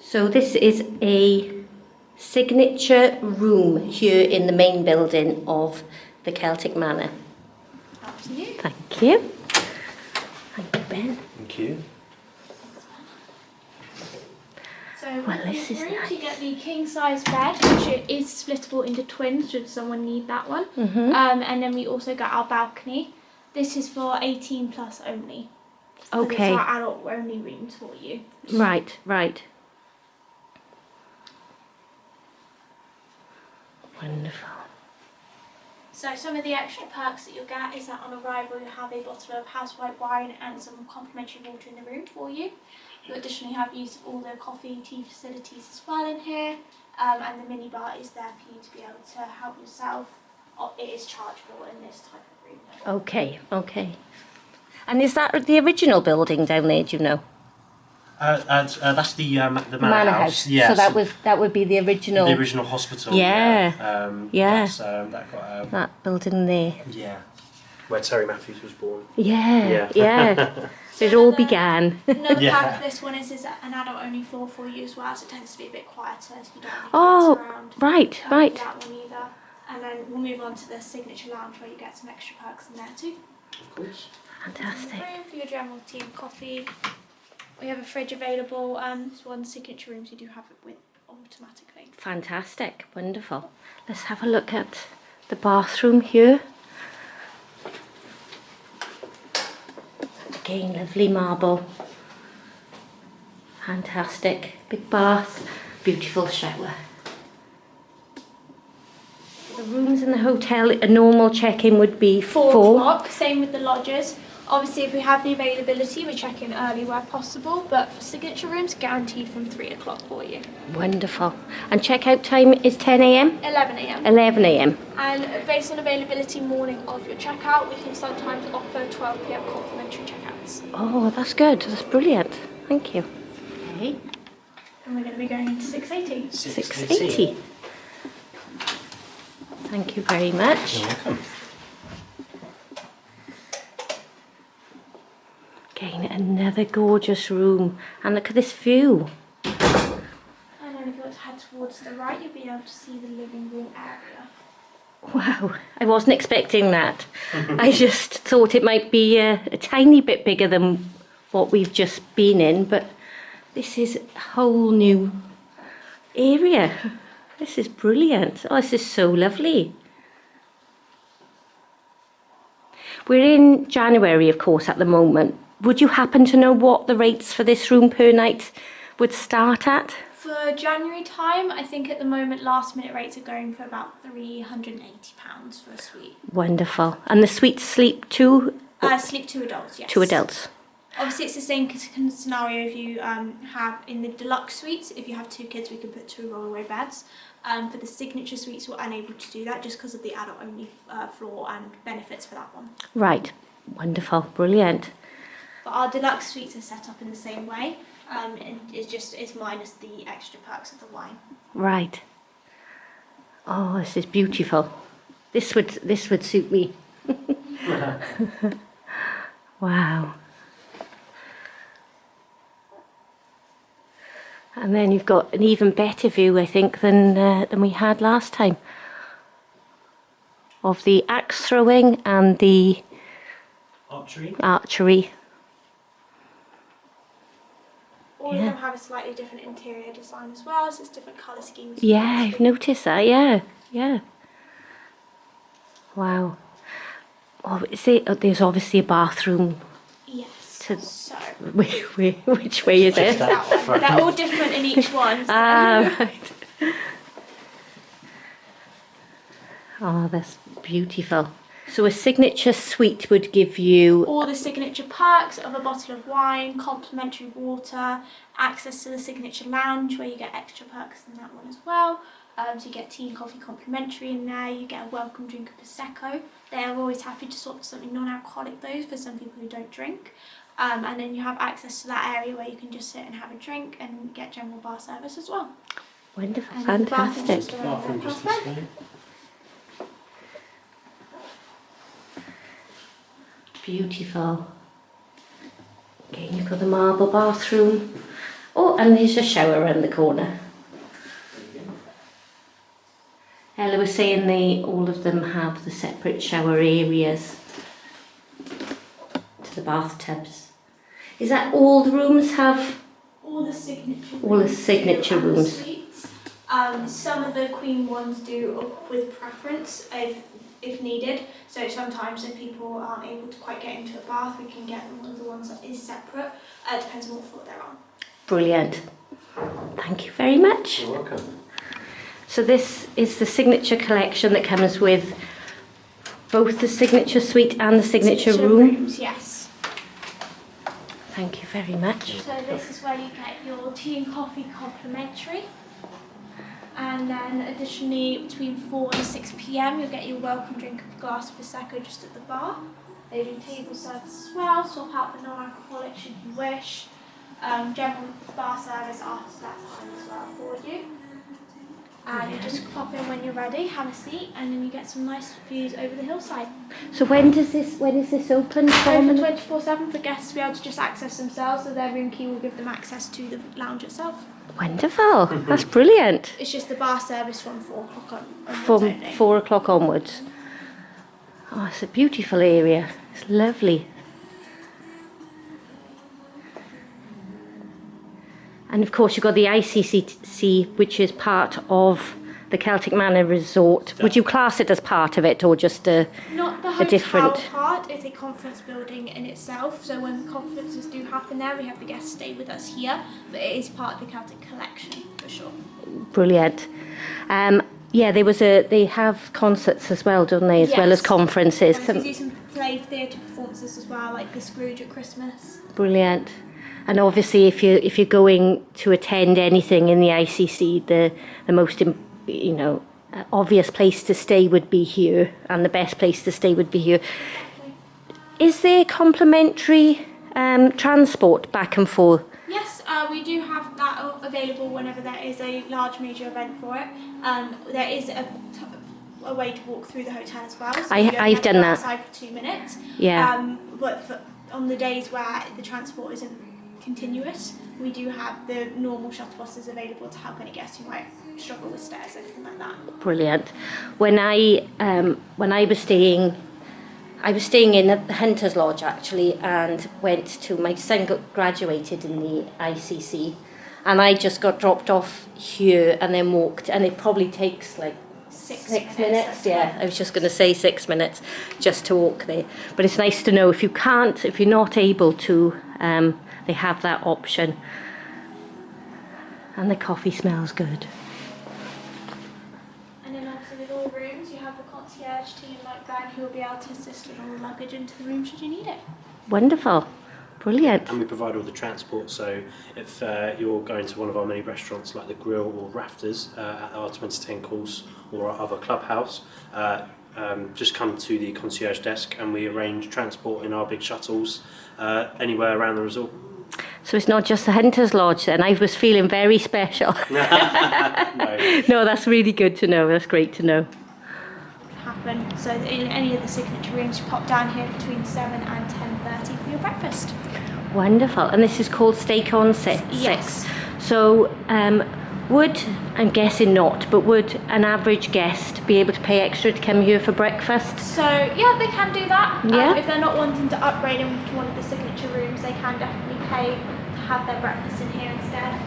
So this is a signature room here in the main building of the Celtic Manor. Up to you. Thank you. Thank you, Ben. Thank you. So Well, this is room nice. to get the king size bed, which is splittable into twins should someone need that one. And then we also got our balcony. This is for 18 plus only. Okay. It's our adult only rooms for you. Right, right. Wonderful. So some of the extra perks that you'll get is that on arrival you have a bottle of house white wine and some complimentary water in the room for you. You additionally have use of all the coffee and tea facilities as well in here, and the mini bar is there for you to be able to help yourself. It is chargeable in this type of room. Okay, okay. And is that the original building down there, do you know? That's the Manor House. Yeah, So that would be the original. the original hospital. Yeah. Yeah. That got That building there. yeah, where Terry Matthews was born. Yeah, Yeah. yeah. So it all began. Another Yeah. perk of this one is an adult only floor for you as well, so it tends to be a bit quieter, so you don't need Oh, kids around. right, right. That one either. And then we'll move on to the signature lounge where you get some extra perks in there too. Of course. Fantastic. Room for your general tea and coffee. We have a fridge available, and this one signature rooms you do have it with automatically. Fantastic. Wonderful. Let's have a look at the bathroom here. Again, lovely marble. Fantastic. Big bath. Beautiful shower. The rooms in the hotel, a normal check-in would be 4 4. o'clock, same with the lodges. Obviously, if we have the availability, we check in early where possible, but for signature rooms, guaranteed from 3 o'clock for you. Wonderful. And check-out time is 10 a.m? 11 a.m. 11 a.m. And based on availability morning of your checkout, we can sometimes offer 12 p.m. complimentary checkouts. Oh, that's good. That's brilliant. Thank you. Okay. And we're going to be going into 680. 680. Thank you very much. You're welcome. Again, another gorgeous room. And look at this view. And then if you want to head towards the right, you'll be able to see the living room area. Wow, I wasn't expecting that. I just thought it might be a tiny bit bigger than what we've just been in, but this is a whole new area. This is brilliant. Oh, this is so lovely. We're in January, of course, at the moment. Would you happen to know what the rates for this room per night would start at? For January time, I think at the moment last minute rates are going for about £380 for a suite. Wonderful. And the suites sleep two? Sleep 2 adults, yes. 2 adults. Obviously, it's the same scenario if you have in the deluxe suites. If you have 2 kids, we can put 2 rollaway beds. For the signature suites, we're unable to do that just because of the adult-only floor and benefits for that one. Right. Wonderful. Brilliant. But our deluxe suites are set up in the same way. And it's minus the extra perks of the wine. Right. Oh, this is beautiful. This would suit me. Wow. And then you've got an even better view, I think, than we had last time, of the axe throwing and the archery. All of them have a slightly different interior design as well, so it's different colour schemes. Yeah, I've noticed that. Yeah, yeah. Wow. Oh, there's obviously a bathroom. Yes. So Which way is it? that one. They're all different in each one. So. Right. Oh, that's beautiful. So a signature suite would give you all the signature perks of a bottle of wine, complimentary water, access to the signature lounge where you get extra perks in that one as well. So you get tea and coffee complimentary in there, you get a welcome drink of Prosecco. They are always happy to sort something non-alcoholic though for some people who don't drink. And then you have access to that area where you can just sit and have a drink and get general bar service as well. wonderful, And the bathroom's fantastic. just around Bathroom there just past this there. way. Beautiful. Again, you've got the marble bathroom. Oh, and there's a shower around the corner. Ella was saying all of them have the separate shower areas to the bathtubs. Is that all the rooms have? All the signature rooms. All the signature do, and rooms. Suites. Some of the Queen ones do with preference if needed. So sometimes if people aren't able to quite get into a bath, we can get one of the ones that is separate. Depends on what floor they're on. Brilliant. Thank you very much. You're welcome. So this is the signature collection that comes with both the signature suite and the signature room. Rooms, yes. Thank you very much. So this is where you get your tea and coffee complimentary. And then additionally between 4 and 6 p.m. you'll get your welcome drink of a glass of Prosecco just at the bar. They do table service as well, swap out the non-alcoholic should you wish. General bar service after that time as well for you. And you just pop in when you're ready, have a seat, and then you get some nice views over the hillside. So when is this open? Open 24/7 for guests to be able to just access themselves, so their room key will give them access to the lounge itself. Wonderful. That's brilliant. It's just the bar service from 4 o'clock onwards From only. 4 o'clock onwards. Oh, it's a beautiful area. It's lovely. And of course you've got the ICCC, which is part of the Celtic Manor Resort. Would you class it as part of it or just a Not the hotel different part, it's a conference building in itself, so when conferences do happen there, we have the guests stay with us here, but it is part of the Celtic collection, for sure. Brilliant. Yeah, they have concerts as well, don't they, as well as Yes. conferences. And we do some play theatre performances as well, like the Scrooge at Christmas. Brilliant. And obviously, if you're going to attend anything in the ICC, the most obvious place to stay would be here, and the best place to stay would be here. Is there complimentary transport back and forth? Yes, we do have that available whenever there is a large major event for it. There is a way to walk through the hotel as well. So I've you only have to done go that. outside for 2 minutes. Yeah. But on the days where the transport isn't continuous, we do have the normal shuttle buses available to help any guests who might struggle with stairs, anything like that. Brilliant. When I was staying in the Hunter's Lodge actually, and went to my son graduated in the ICC, and I just got dropped off here and then walked, and it probably takes like 6 minutes. Yeah, I was just going to say 6 minutes just to walk there. But it's nice to know if you're not able to, they have that option. And the coffee smells good. And then obviously with all rooms, you have the concierge team like that who will be able to assist with all the luggage into the room should you need it. Wonderful. Brilliant. And we provide all the transport, so if you're going to one of our many restaurants like the Grill or Rafters at our 2010 course or our other clubhouse, just come to the concierge desk and we arrange transport in our big shuttles anywhere around the resort. So it's not just the Hunter's Lodge then. I was feeling very special. No. No, that's really good to know. That's great to know. Happen. So in any of the signature rooms, you pop down here between 7 and 10:30 for your breakfast. Wonderful. And this is called Steak on Six. Yes. So I'm guessing not, but would an average guest be able to pay extra to come here for breakfast? So yeah, they can do that. Yeah. If they're not wanting to upgrade them to one of the signature rooms, they can definitely pay to have their breakfast in here instead.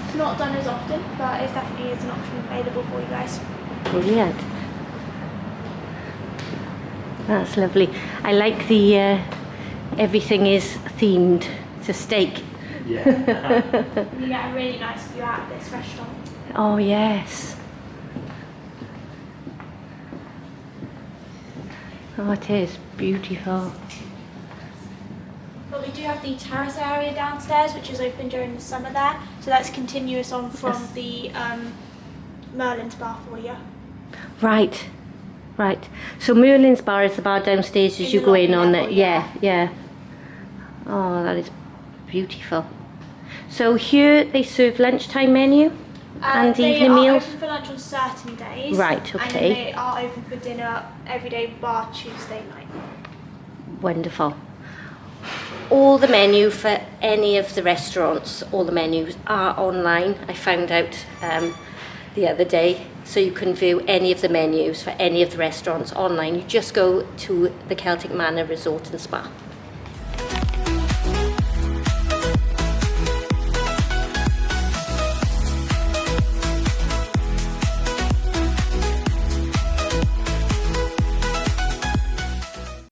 It's not done as often, but it definitely is an option available for you guys. Brilliant. That's lovely. I like the everything is themed to steak. Yeah. You get a really nice view out of this restaurant. Oh yes. Oh, it is beautiful. But we do have the terrace area downstairs, which is open during the summer there. So that's continuous on from Yes. the Merlin's bar for you. Right. So Merlin's bar is the bar downstairs as In you the go in lobby on level, it. Yeah. Oh, that is beautiful. So here they serve lunchtime menu and evening They are meals. open for lunch on certain days. Right, And okay. then they are open for dinner every day bar Tuesday night. Wonderful. all the menu for any of the restaurants, all the menus are online. I found out the other day, so you can view any of the menus for any of the restaurants online. You just go to the Celtic Manor Resort and Spa.